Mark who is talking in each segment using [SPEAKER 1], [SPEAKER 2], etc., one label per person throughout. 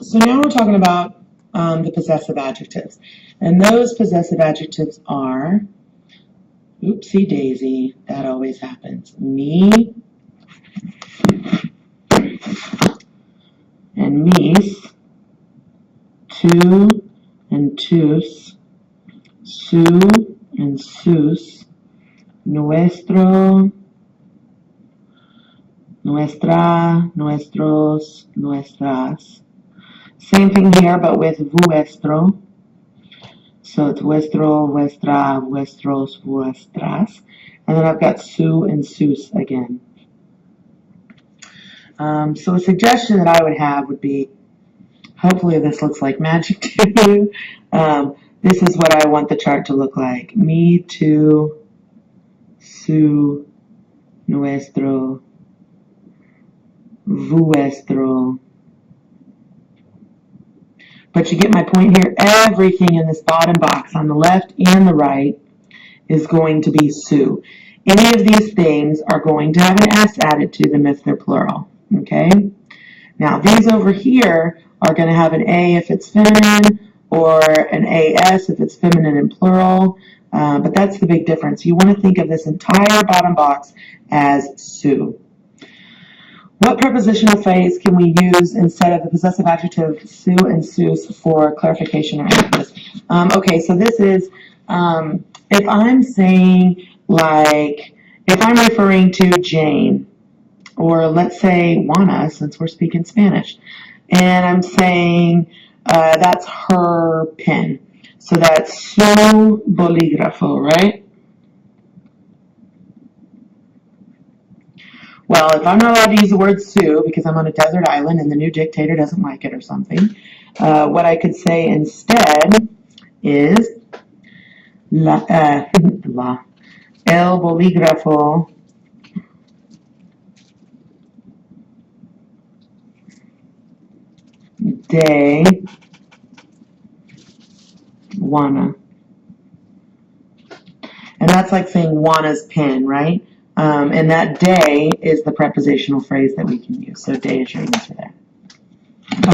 [SPEAKER 1] So now we're talking about the possessive adjectives. And those possessive adjectives are, oopsie daisy, that always happens, me and mis, tu and tus, su and sus, nuestro, nuestra, nuestros, nuestras. Same thing here, but with vuestro. So it's vuestro, vuestra, vuestros, vuestras. And then I've got su and sus again. So a suggestion that I would have would be, hopefully this looks like magic to you. This is what I want the chart to look like. Me, tu, su, nuestro, vuestro. But you get my point here. Everything in this bottom box on the left and the right is going to be su. Any of these things are going to have an S added to them if they're plural. Okay? Now these over here are going to have an A if it's feminine or an AS if it's feminine and plural. But that's the big difference. You want to think of this entire bottom box as su. What prepositional phrase can we use instead of the possessive adjective su and sus for clarification or emphasis? Okay, so this is if I'm saying, like, if I'm referring to Jane, or let's say Juana, since we're speaking Spanish, and I'm saying that's her pen. So that's su bolígrafo, right? Well, if I'm not allowed to use the word su because I'm on a desert island and the new dictator doesn't like it or something, what I could say instead is el bolígrafo de Juana. And that's like saying Juana's pen, right? And that de is the prepositional phrase that we can use. So de is your answer there.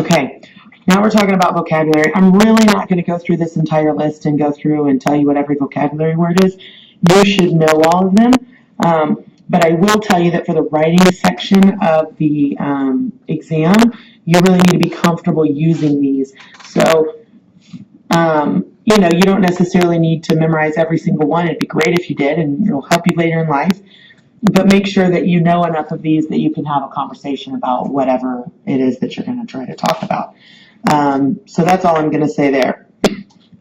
[SPEAKER 1] Okay, now we're talking about vocabulary. I'm really not going to go through this entire list and go through and tell you what every vocabulary word is. You should know all of them. But I will tell you that for the writing section of the exam, you really need to be comfortable using these. So, you don't necessarily need to memorize every single one. It'd be great if you did, and it'll help you later in life. But make sure that you know enough of these that you can have a conversation about whatever it is that you're going to try to talk about. So that's all I'm going to say there.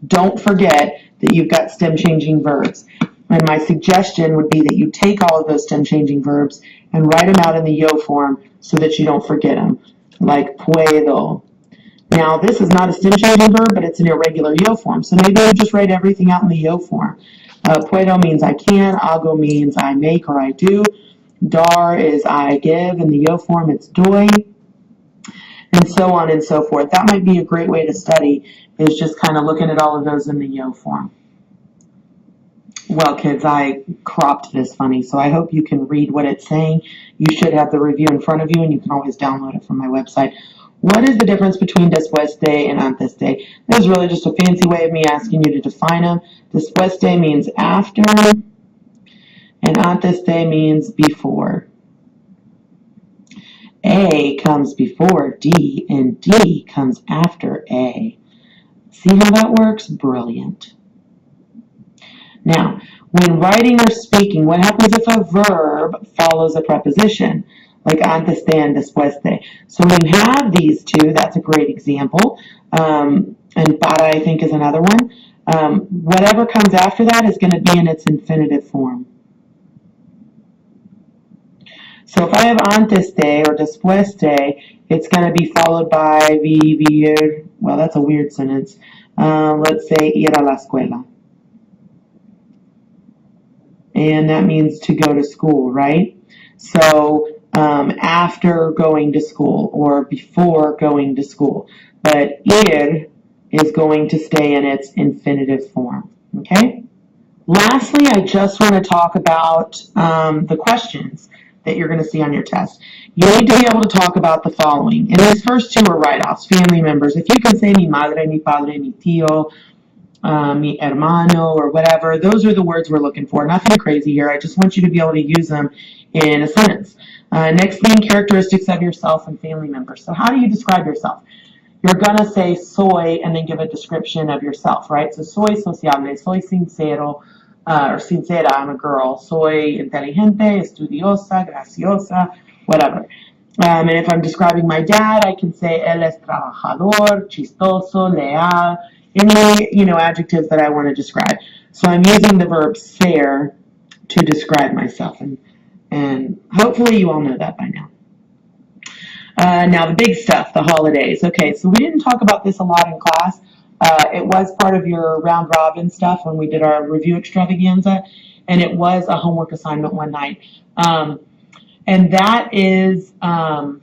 [SPEAKER 1] Don't forget that you've got stem changing verbs. And my suggestion would be that you take all of those stem changing verbs and write them out in the yo form so that you don't forget them. Like puedo. Now, this is not a stem changing verb, but it's an irregular yo form. So maybe you just write everything out in the yo form. Puedo means I can. Hago means I make or I do. Dar is I give. In the yo form, it's doy. And so on and so forth. That might be a great way to study, is just kind of looking at all of those in the yo form. Well, kids, I cropped this funny, so I hope you can read what it's saying. You should have the review in front of you, and you can always download it from my website. What is the difference between después de and antes de? This is really just a fancy way of me asking you to define them. Después de means after, and antes de means before. A comes before D, and D comes after A. See how that works? Brilliant. Now, when writing or speaking, what happens if a verb follows a preposition? Like antes de and después de. So when you have these two, that's a great example. And para, I think, is another one. Whatever comes after that is going to be in its infinitive form. So if I have antes de or después de, it's going to be followed by vivir. Well, that's a weird sentence. Let's say ir a la escuela. And that means to go to school, right? So after going to school or before going to school. But ir is going to stay in its infinitive form, okay? Lastly, I just want to talk about the questions that you're going to see on your test. You need to be able to talk about the following. And these first two are write-offs, family members. If you can say mi madre, mi padre, mi tío, mi hermano, or whatever, those are the words we're looking for. Nothing crazy here. I just want you to be able to use them in a sentence. Next thing, characteristics of yourself and family members. So how do you describe yourself? You're going to say soy and then give a description of yourself, right? So soy sociable, soy sincero, or sincera, I'm a girl. Soy inteligente, estudiosa, graciosa, whatever. And if I'm describing my dad, I can say él es trabajador, chistoso, leal, any, adjectives that I want to describe. So I'm using the verb ser to describe myself. And hopefully you all know that by now. Now the big stuff, the holidays. Okay, so we didn't talk about this a lot in class. It was part of your round robin stuff when we did our review extravaganza, and it was a homework assignment one night. And that is, I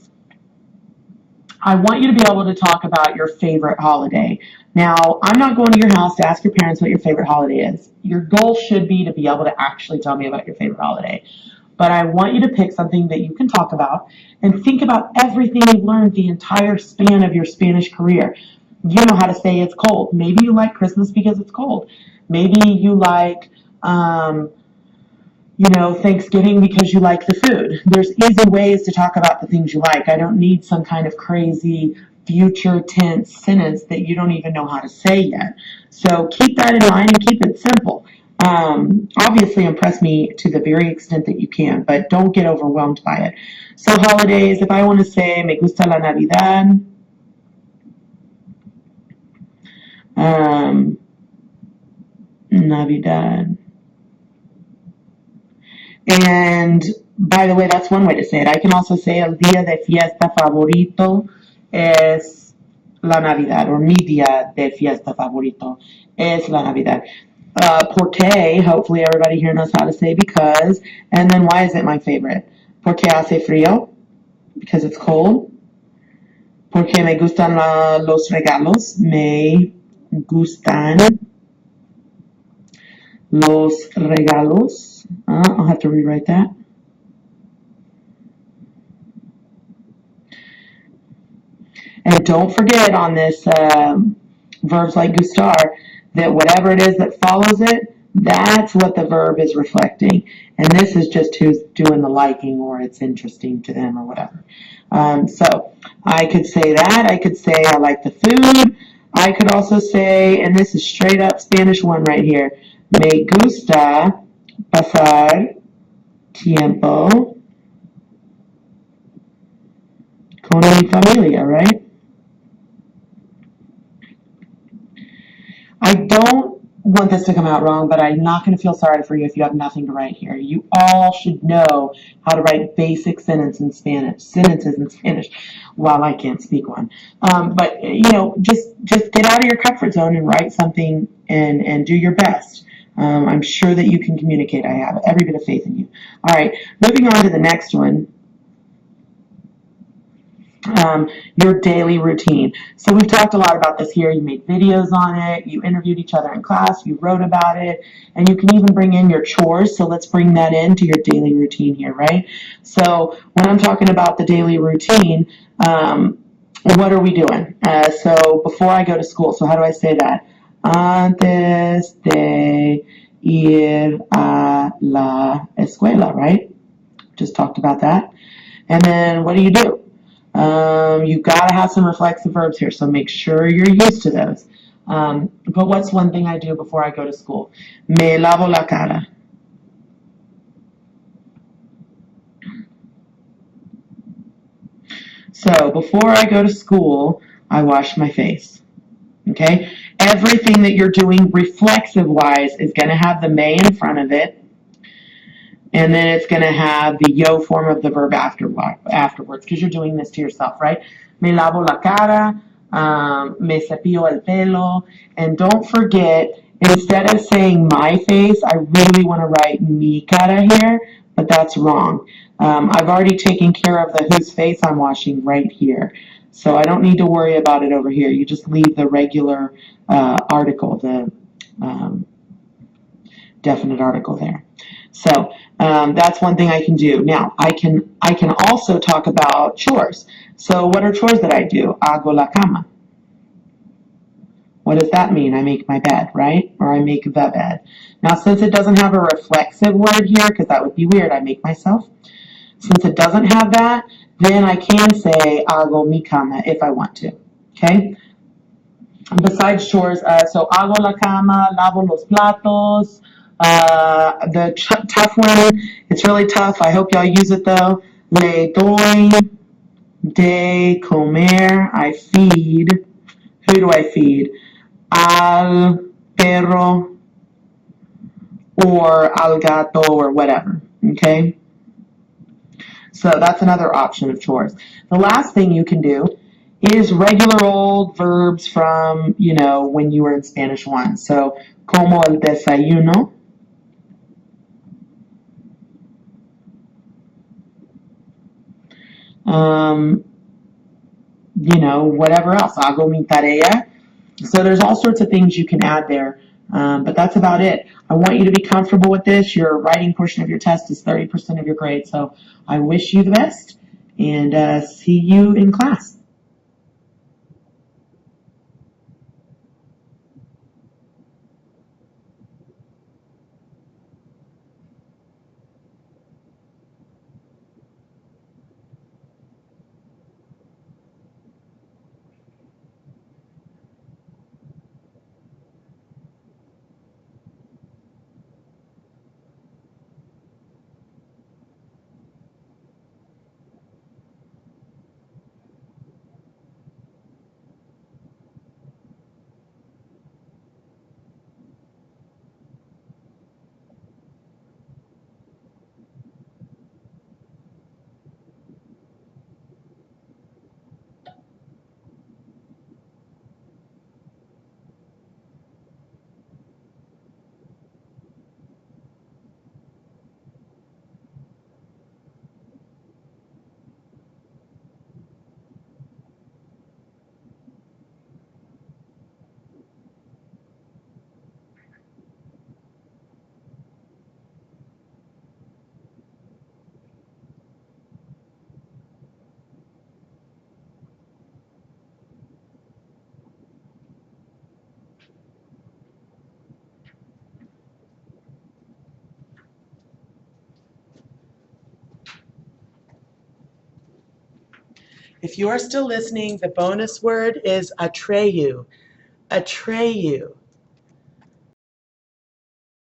[SPEAKER 1] want you to be able to talk about your favorite holiday. Now, I'm not going to your house to ask your parents what your favorite holiday is. Your goal should be to be able to actually tell me about your favorite holiday. But I want you to pick something that you can talk about and think about everything you've learned the entire span of your Spanish career. You know how to say it's cold. Maybe you like Christmas because it's cold. Maybe you like, Thanksgiving because you like the food. There's easy ways to talk about the things you like. I don't need some kind of crazy future tense sentence that you don't even know how to say yet. So keep that in mind and keep it simple. Obviously impress me to the very extent that you can, but don't get overwhelmed by it. So holidays, if I want to say me gusta la Navidad, Navidad. And by the way, that's one way to say it. I can also say el día de fiesta favorito es la Navidad, or mi día de fiesta favorito es la Navidad. Porque, hopefully everybody here knows how to say because, and then why is it my favorite? Porque hace frío, because it's cold. Porque me gustan los regalos, me gustan los regalos. I'll have to rewrite that. And don't forget on this verbs like gustar, that whatever it is that follows it, that's what the verb is reflecting. And this is just who's doing the liking, or it's interesting to them, or whatever. So I could say that. I could say I like the food. I could also say, and this is straight up Spanish one right here, me gusta pasar tiempo con mi familia, right? I don't want this to come out wrong, but I'm not going to feel sorry for you if you have nothing to write here. You all should know how to write basic sentences in Spanish. While I can't speak one. But just get out of your comfort zone and write something and do your best. I'm sure that you can communicate. I have every bit of faith in you. All right, moving on to the next one. Your daily routine. So we've talked a lot about this here. You made videos on it. You interviewed each other in class. You wrote about it. And you can even bring in your chores. So let's bring that into your daily routine here, right? So when I'm talking about the daily routine, what are we doing? So before I go to school, so how do I say that? Antes de ir a la escuela, right? Just talked about that. And then what do? You got to have some reflexive verbs here, so make sure you're used to those. But what's one thing I do before I go to school? Me lavo la cara. So before I go to school, I wash my face. Okay? Everything that you're doing reflexive-wise is going to have the me in front of it. And then it's going to have the yo form of the verb afterwards, because you're doing this to yourself, right? Me lavo la cara, me cepillo el pelo. And don't forget, instead of saying my face, I really want to write mi cara here, but that's wrong. I've already taken care of the whose face I'm washing right here. So I don't need to worry about it over here. You just leave the regular article, the definite article there. So That's one thing I can do. Now, I can also talk about chores. So what are chores that I do? Hago la cama. What does that mean? I make my bed, right? Or I make the bed. Now, since it doesn't have a reflexive word here, because that would be weird, I make myself. Since it doesn't have that, then I can say hago mi cama if I want to. Okay? Besides chores, so hago la cama, lavo los platos. The tough one, it's really tough. I hope y'all use it though. Le doy de comer. I feed. Who do I feed? Al perro or al gato or whatever. Okay? So that's another option of chores. The last thing you can do is regular old verbs from, when you were in Spanish 1. So, como el desayuno. Whatever else. Hago mi tarea. So there's all sorts of things you can add there. But that's about it. I want you to be comfortable with this. Your writing portion of your test is 30% of your grade. So I wish you the best and see you in class. If you are still listening, the bonus word is atreyu. Atreyu.